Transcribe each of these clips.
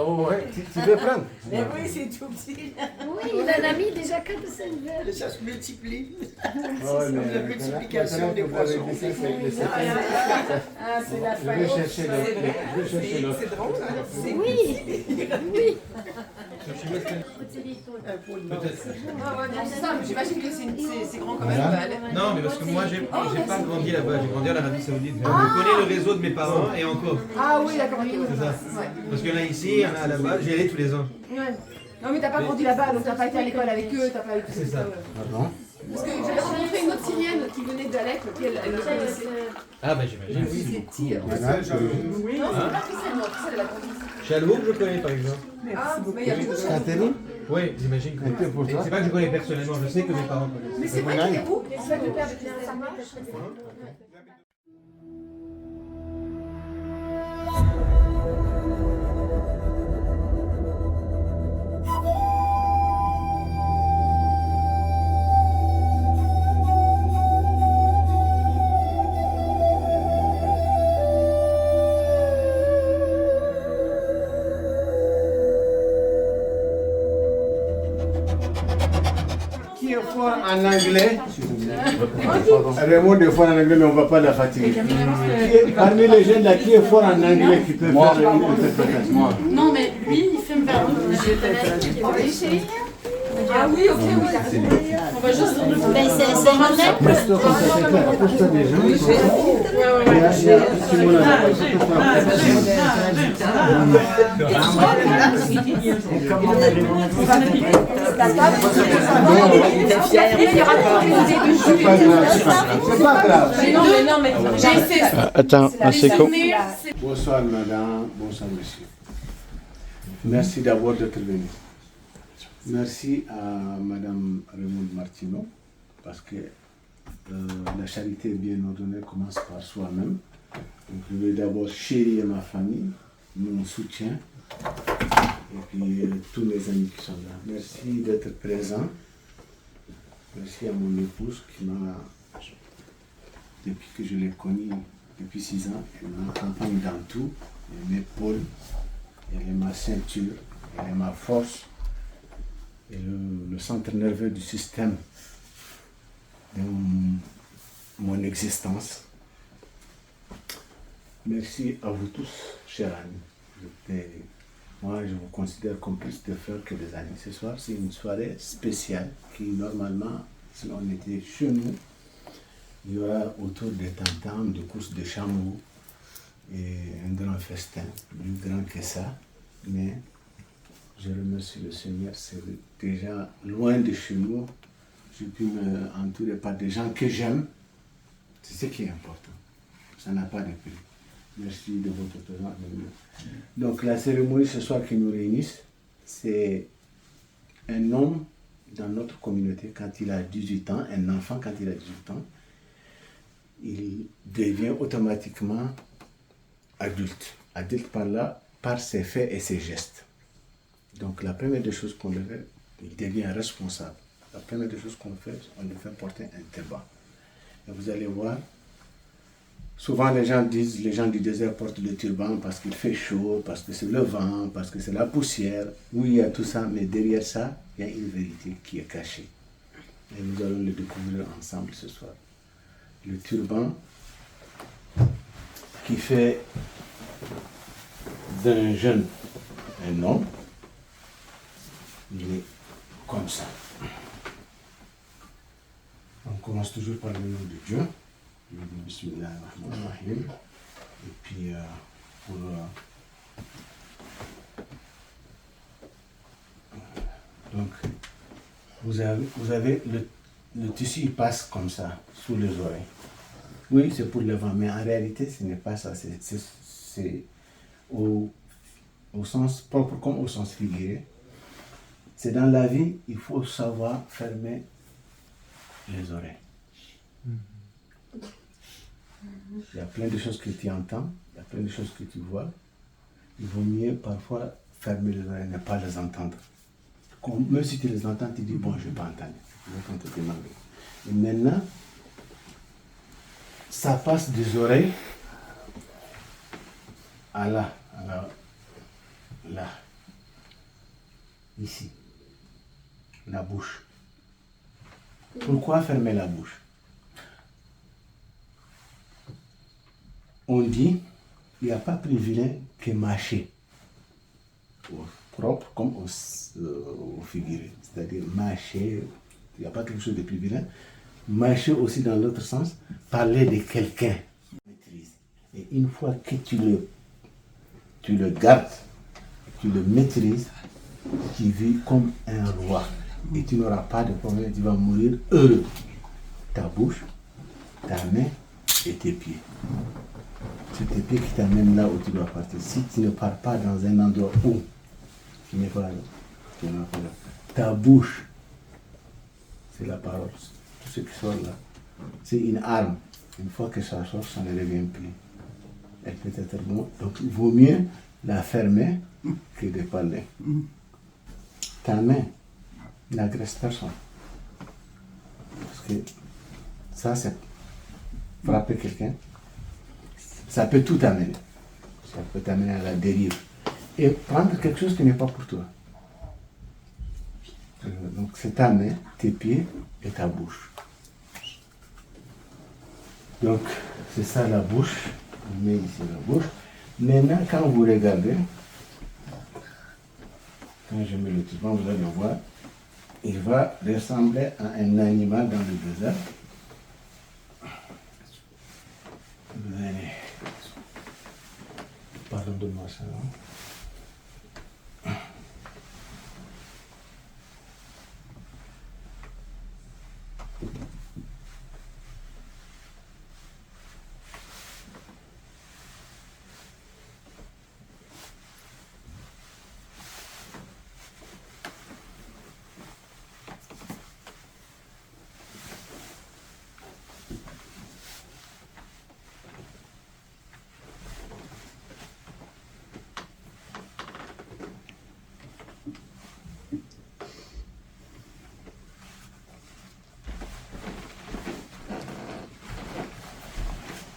Oh, ouais. Tu veux prendre? Mais oui, c'est tout petit. Oui, il en a mis déjà 4 ou 5 verres. Ça se multiplie. Oh, La multiplication des poissons. Ah, c'est la Je fin. vais chercher l'autre. C'est drôle, hein? Oui, oui. J'imagine que c'est grand comme Voilà. un Non, mais parce que moi, j'ai pas grandi là-bas, j'ai grandi en Arabie Saoudite. Je connais le réseau de mes parents et encore. Ah oui, d'accord, ok. C'est ça. Ouais. Parce qu'il y en a ici, il y en a là-bas, j'y allais tous les ans. Ouais. Non, mais t'as pas grandi là-bas, donc t'as pas été à l'école avec eux, t'as pas eu tout C'est ça. Pardon? Parce que j'avais rencontré une autre Syrienne qui venait d'Alep, elle le connaissait. Ah, bah j'imagine. Oui, c'est petit. Voilà. Non, c'est pas Christelle, non, Christelle, elle a grandi. Chalour, je connais par exemple. Ah, mais il y a beaucoup de choses. Saint-Élie? Oui, j'imagine que. Et pour toi? C'est pas que je connais personnellement, je sais que mes parents connaissent. Mais c'est vrai qu'il est où? C'est le père de Claire Sarma. Qui est fort en anglais? Raymond est fort en anglais, mais on ne va pas la fatiguer. Parmi les jeunes là, qui est fort en anglais qui peut faire une interprétation? Non, mais lui, il filme vers nous. Ah oui, ok, oui, t'as raison. On va juste. Ben, c'est vrai. Approche-toi comme ça, c'est clair. Approche-toi des gens. Il y a Simona là. C'est pas grave, c'est pas grave. C'est pas grave. Non, mais j'ai essayé. Attends, c'est quoi? Bonsoir madame, bonsoir monsieur. Merci d'abord d'être venu. Merci à madame Raymond Martineau parce que la charité bien ordonnée commence par soi-même. Donc je vais d'abord chérir ma famille, mon soutien et puis tous mes amis qui sont là. Merci d'être présent. Merci à mon épouse qui m'a, depuis que je l'ai connue, depuis 6 ans, elle m'accompagne dans tout. Elle m'épaule, elle est ma ceinture, elle est ma force, et le centre nerveux du système de mon existence. Merci à vous tous, chers amis. Moi, je vous considère comme plus de frères que des amis. Ce soir, c'est une soirée spéciale qui, normalement, si on était chez nous, il y aura autour des tam-tams, de courses de chameaux et un grand festin, plus grand que ça. Mais je remercie le Seigneur, c'est déjà loin de chez nous. J'ai pu m'entourer par des gens que j'aime. C'est ce qui est important. Ça n'a pas de prix. Merci de votre présence. Donc la cérémonie ce soir qui nous réunit, c'est un homme dans notre communauté quand il a 18 ans, un enfant quand il a 18 ans, il devient automatiquement adulte. Adulte par là, par ses faits et ses gestes. Donc la première des choses qu'on le fait, il devient responsable. La première des choses qu'on fait, on lui fait porter un turban. Et vous allez voir, souvent les gens du désert portent le turban parce qu'il fait chaud, parce que c'est le vent, parce que c'est la poussière. Oui, il y a tout ça, mais derrière ça, il y a une vérité qui est cachée. Et nous allons le découvrir ensemble ce soir. Le turban qui fait d'un jeune un homme, il est comme ça. On commence toujours par le nom de Dieu. Bismillahirrahmanirrahim. Et puis, donc, vous avez le tissu, il passe comme ça, sous les oreilles. Oui, c'est pour le vent, mais en réalité, ce n'est pas ça. C'est au sens propre comme au sens figuré. C'est dans la vie, il faut savoir fermer les oreilles. Il y a plein de choses que tu entends, il y a plein de choses que tu vois. Il vaut mieux parfois fermer les oreilles, ne pas les entendre. Même si tu les entends, tu dis, bon, je ne vais pas entendre. Je vais quand te demander. Et maintenant, ça passe des oreilles à là, ici, la bouche. Pourquoi fermer la bouche? On dit, il n'y a pas plus vilain que mâcher, au propre comme au figuré. C'est-à-dire mâcher, il n'y a pas quelque chose de plus vilain. Mâcher aussi dans l'autre sens, parler de quelqu'un. Et une fois que tu le gardes, tu le maîtrises, tu vis comme un roi. Et tu n'auras pas de problème, tu vas mourir heureux. Ta bouche, ta main et tes pieds. C'est tes pieds qui t'amènent là où tu dois partir. Si tu ne pars pas dans un endroit où tu n'es pas là, tu n'es pas là. Ta bouche, c'est la parole. Tout ce qui sort là, c'est une arme. Une fois que ça sort, ça ne revient plus. Elle peut être bon. Donc il vaut mieux la fermer que de parler. Ta main n'agresse personne. Parce que ça, c'est frapper quelqu'un. Ça peut tout amener. Ça peut t'amener à la dérive. Et prendre quelque chose qui n'est pas pour toi. Donc c'est ta main, tes pieds et ta bouche. Donc c'est ça la bouche. On met ici la bouche. Maintenant, quand vous regardez, quand je mets le turban, vous allez voir, il va ressembler à un animal dans le désert. Vous allez. Pardonne-moi ça.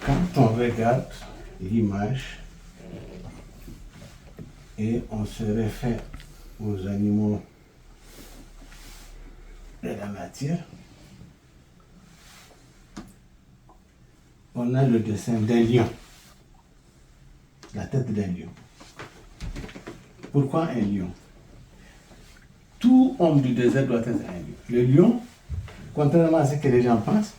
Quand on regarde l'image et on se réfère aux animaux de la matière, on a le dessin d'un lion, la tête d'un lion. Pourquoi un lion? Tout homme du désert doit être un lion. Le lion, contrairement à ce que les gens pensent,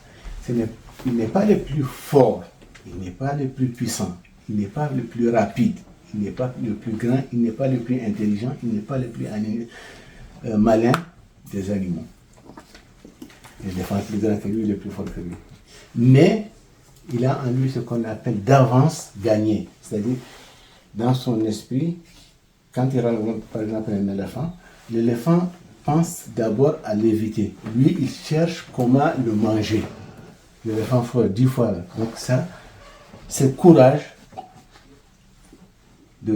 il n'est pas le plus fort, il n'est pas le plus puissant, il n'est pas le plus rapide, il n'est pas le plus grand, il n'est pas le plus intelligent, il n'est pas le plus malin des animaux. Il est des fois plus grand que lui, il est plus fort que lui. Mais il a en lui ce qu'on appelle d'avance gagnée. C'est-à-dire, dans son esprit, quand il rencontre par exemple un éléphant, l'éléphant pense d'abord à l'éviter. Lui, il cherche comment le manger. L'éléphant fait 10 fois. Donc ça, c'est courage du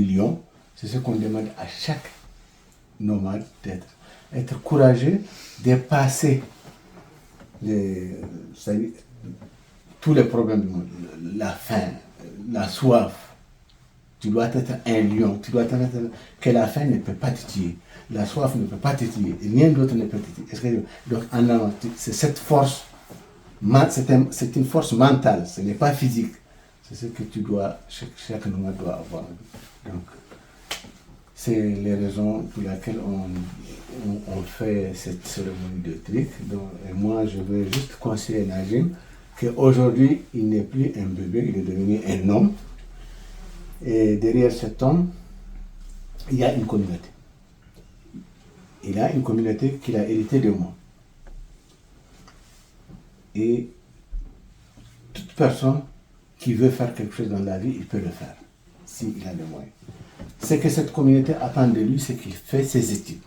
lion. C'est ce qu'on demande à chaque nomade d'être. Être courageux, dépasser tous les problèmes du monde. La faim, la soif. Tu dois être un lion. Tu dois être que la faim ne peut pas te tuer. La soif ne peut pas te tuer. Rien d'autre ne peut te tuer. Donc en avant, c'est cette force. C'est une force mentale. Ce n'est pas physique. C'est ce que tu dois, chaque nomade doit avoir. Donc, c'est les raisons pour lesquelles on fait cette cérémonie de trick. Et moi, je veux juste conseiller Najim qu'aujourd'hui, il n'est plus un bébé, il est devenu un homme. Et derrière cet homme, il y a une communauté. Il a une communauté qu'il a héritée de moi. Et toute personne qui veut faire quelque chose dans la vie, il peut le faire, s'il a les moyens. Ce que cette communauté attend de lui, c'est qu'il fait ses études,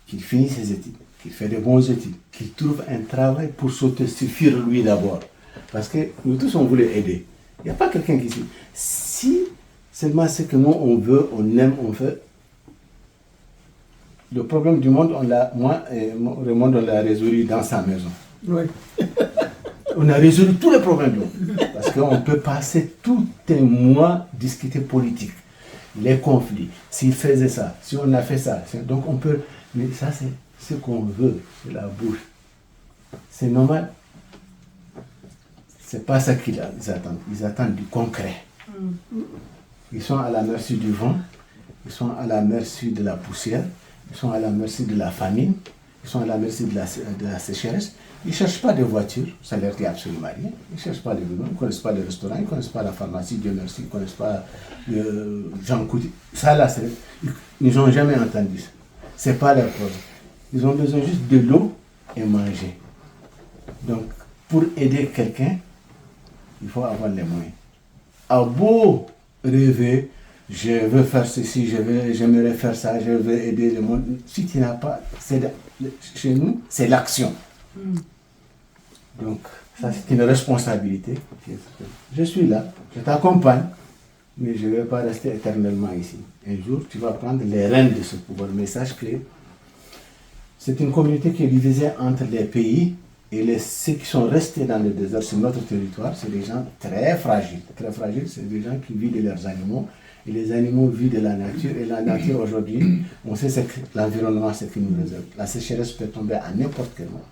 qu'il finisse ses études, qu'il fait de bonnes études, qu'il trouve un travail pour s'autosuffire lui d'abord. Parce que nous tous, on voulait aider. Il n'y a pas quelqu'un qui dit, si seulement ce que nous, on veut, on aime, on fait, le problème du monde, le monde, on l'a résolu dans sa maison. Oui. On a résolu tous les problèmes du monde. Parce qu'on peut passer tout un mois discuter politique. les conflits, s'il faisait ça, si on a fait ça, donc on peut, mais ça c'est ce qu'on veut, c'est la bouche. C'est normal. C'est pas ça qu'ils attendent. Ils attendent du concret. Ils sont à la merci du vent, ils sont à la merci de la poussière, ils sont à la merci de la famine, ils sont à la merci de la sécheresse. Ils ne cherchent pas de voiture, ça leur dit absolument rien. Ils ne cherchent pas de vélo, ils ne connaissent pas le restaurant, ils ne connaissent pas la pharmacie, Dieu merci, ils ne connaissent pas Jean Coutu. Ça là, ils n'ont jamais entendu ça. Ce n'est pas leur problème. Ils ont besoin juste de l'eau et manger. Donc, pour aider quelqu'un, il faut avoir les moyens. À beau rêver, je veux faire ceci, j'aimerais faire ça, je veux aider le monde. Si tu n'as pas, chez nous, c'est l'action. Donc, ça c'est une responsabilité. Je suis là, je t'accompagne, mais je ne vais pas rester éternellement ici. Un jour, tu vas prendre les rênes de ce pouvoir. Mais sache que c'est une communauté qui est divisée entre les pays. Et ceux qui sont restés dans le désert sur notre territoire, c'est des gens très fragiles. Très fragiles, c'est des gens qui vivent de leurs animaux. Et les animaux vivent de la nature. Et la nature, aujourd'hui, on sait que l'environnement, c'est ce qui nous réserve. La sécheresse peut tomber à n'importe quel moment.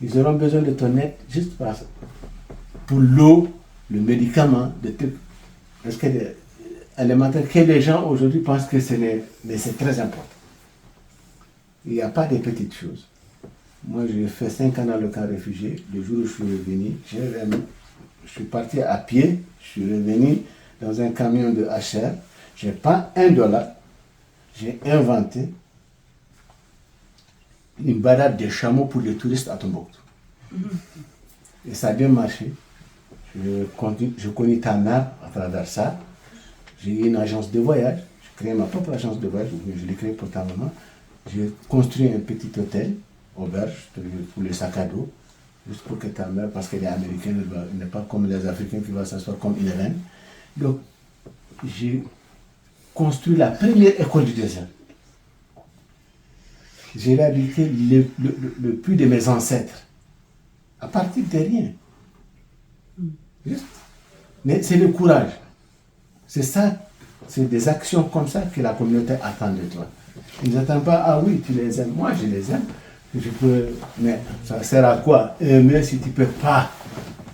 Ils auront besoin de ton aide juste pour l'eau, le médicament, des trucs. Parce que alimentaire, que les gens aujourd'hui pensent que mais c'est très important. Il n'y a pas de petites choses. Moi, j'ai fait 5 ans dans le camp réfugié. Le jour où je suis revenu, je suis parti à pied. Je suis revenu dans un camion de HR. Je n'ai pas $1. J'ai inventé une balade de chameaux pour les touristes à Tombouctou. Et ça a bien marché. Je connais ta mère à travers ça. J'ai eu une agence de voyage. J'ai créé ma propre agence de voyage. Je l'ai créée pour ta maman. J'ai construit un petit hôtel. Auberge pour les sacs à dos, juste pour que ta mère, parce qu'elle est américaine, elle n'est pas comme les Africains qui vont s'asseoir comme une reine. Donc, j'ai construit la première école du désert. J'ai réhabilité le puits de mes ancêtres, à partir de rien. Juste. Mais c'est le courage. C'est ça, c'est des actions comme ça que la communauté attend de toi. Ils n'attendent pas, ah oui, tu les aimes, moi je les aime. Mais ça sert à quoi aimer si tu ne peux pas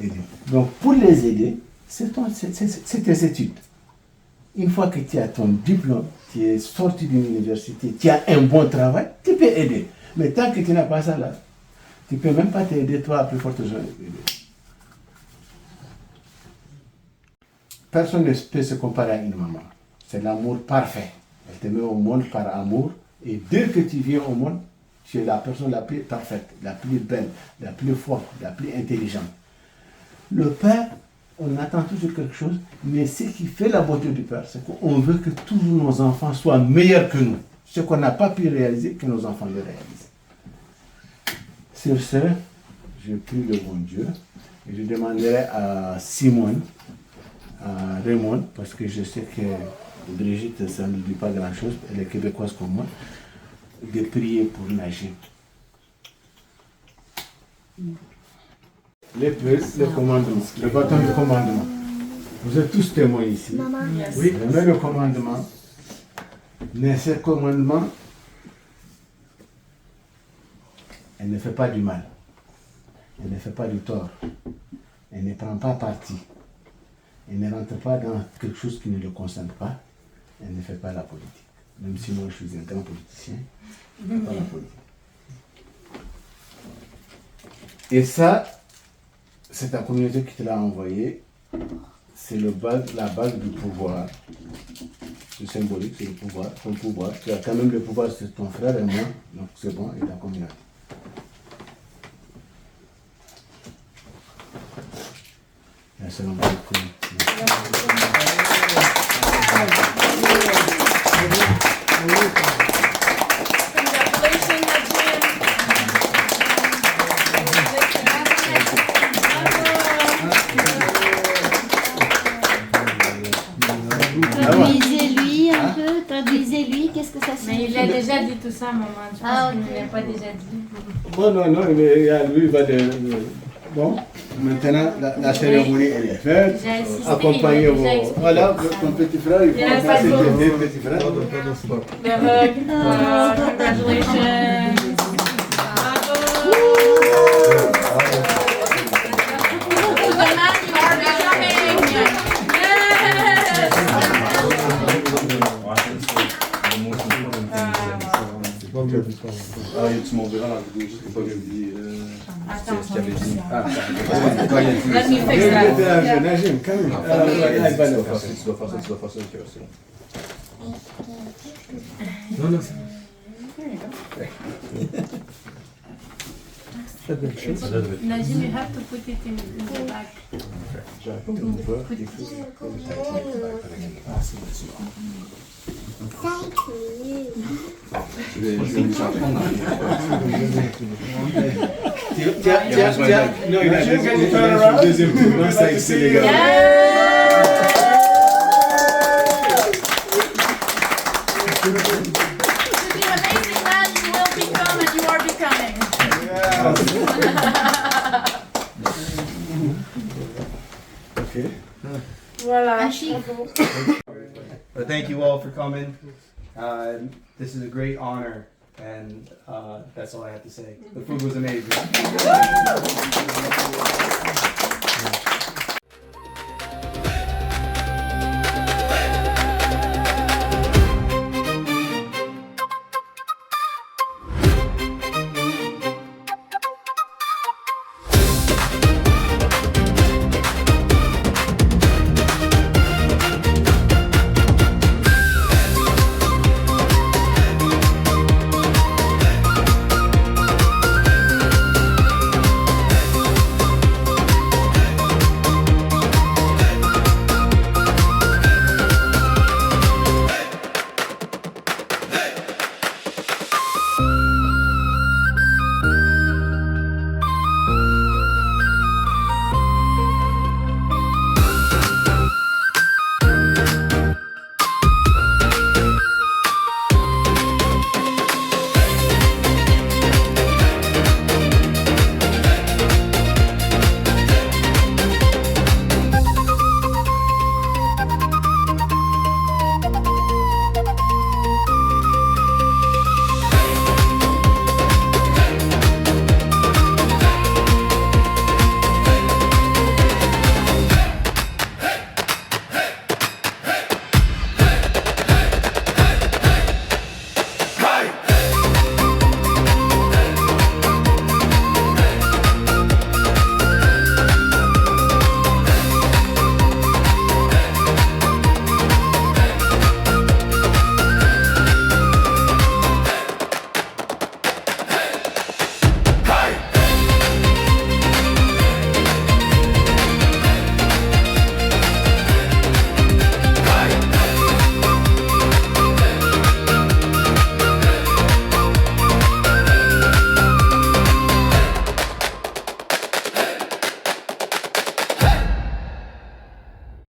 aider? Donc pour les aider, c'est tes études. Une fois que tu as ton diplôme, tu es sorti d'une université, tu as un bon travail, tu peux aider. Mais tant que tu n'as pas ça là, tu ne peux même pas t'aider toi à plus forte raison. Personne ne peut se comparer à une maman. C'est l'amour parfait. Elle te met au monde par amour. Et dès que tu viens au monde, tu es la personne la plus parfaite, la plus belle, la plus forte, la plus intelligente. Le Père, on attend toujours quelque chose, mais ce qui fait la beauté du Père, c'est qu'on veut que tous nos enfants soient meilleurs que nous. Ce qu'on n'a pas pu réaliser, que nos enfants le réalisent. Sur ce, je prie le bon Dieu et je demanderai à Simone, à Raymond, parce que je sais que Brigitte, ça ne dit pas grand-chose, elle est québécoise comme moi, de prier pour nager. Le commandement, le bâton du commandement. Vous êtes tous témoins ici. Oui, je mets le commandement. Mais ce commandement, elle ne fait pas du mal. Elle ne fait pas du tort. Elle ne prend pas parti. Elle ne rentre pas dans quelque chose qui ne le concerne pas. Elle ne fait pas la politique. Même si moi je suis un grand politicien, je ne fais pas la politique. Et ça, c'est ta communauté qui te l'a envoyé. C'est la base du pouvoir. C'est symbolique, c'est le pouvoir, ton pouvoir. Tu as quand même le pouvoir, c'est ton frère et moi, donc c'est bon, et ta communauté. Assalamu alaikum. Traduisez-lui un peu, traduisez-lui, qu'est-ce que ça Mais signifie? il a déjà dit tout ça, maman. Je pense Ah, qu'il ok. ne l'a pas déjà dit. Non, mais lui, il va Bon, maintenant la cérémonie elle est faite. J'ai assisté, Accompagnez il a déjà vos. expliqué. Voilà, ton petit frère, il Yeah, faut passer pardon. tes deux petits frères. Pardon, pardon, c'est pas. The hug. Congratulations. Bravo. The man you are becoming. Yes. Ah, tu m'enverras la vidéo juste pour que je dis. C'est ce qu'il avait dit. Ah, Let me fix that. Najim, quand même. Tu dois faire ça, tu dois faire ça, tu dois faire ça, ok, c'est bon. Non, non, c'est Najim, you have to put it in the back. Je vais lui faire prendre Tiens, non, il a le deuxième tour. Non, ça excelle les gars. To be amazing man you will become and you are becoming. Ok. Voilà. Achille. But thank you all for coming. This is a great honor, and that's all I have to say. The food was amazing.